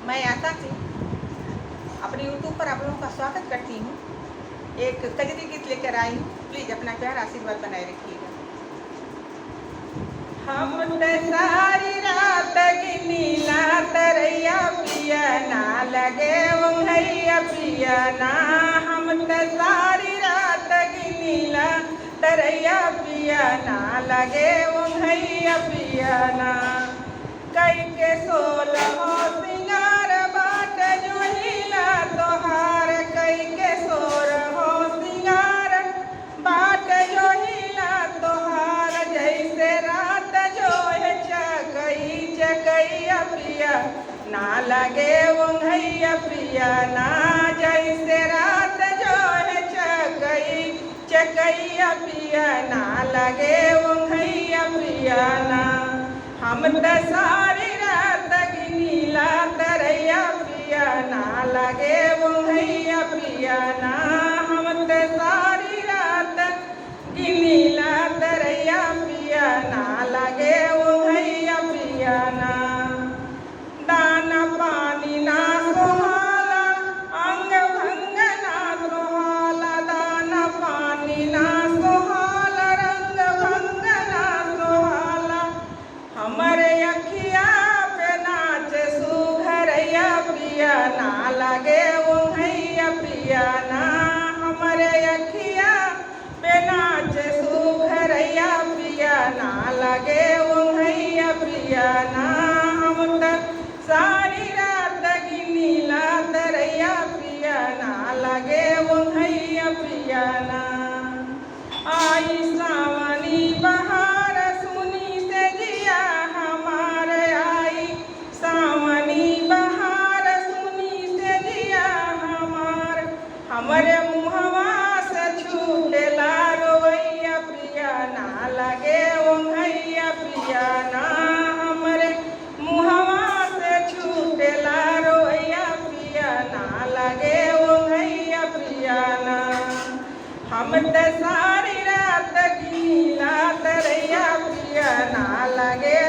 मैं आशा से अपने यूट्यूब पर आप लोगों का स्वागत करती हूँ। एक कजरी गीत लेकर आई हूँ। प्लीज अपना प्यार आशीर्वाद बनाए रखिएगा। हम ते सारी रात गिनीला तरैया पिया ना लगे ओंघैया पिया ना। हम ते सारी रात गिनीला तरैया पिया ना लगे ओंघैया पिया ना। कई के सोलहो सिंगार बाट जोहिला तोहार। कई के सोलहो सिंगार बाट जोहिला तोहार। जैसे रात जो है चकैया पिया ना लगे ओंघैया पिया ना। जैसे रात जो है चकैया पिया ना लगे ओंघैया पिया ना। हम त सारी रात गिनीला तरैया पिया ना लगे ओंघैया पिया ना। हम त सारी रात गिनीला तरैया पिया ना लगे ओंघैया पिया ना। दाना पानी ना सोहाला अंग भंग ना सोहाला। दाना पानी ना सोहाला रंग भंग ना सोहाला। हमारे अखिया पे नाच सुघरैया पिया ना लगे ओंघैया पिया ना। हमारे अखिया पे नाच सुघरैया पिया ना लगे ओंघैया पिया ना। हम त सारी रात गिनीला तरैया पिया ना लगे ओंघैया पिया ना। आई सावनी बहार सुनी से जिया हमार। आई सावनी बहार सुनी से जिया हमार। हमरे मुहवा से छूटेला रोवैया पिया ना लगे ओंघैया पिया ना। हमरे मुहवा से छूटेला रोवैया पिया ना लगे ओंघैया पिया ना। हम त सारी रात गिनीला तरैया पिया ना लगे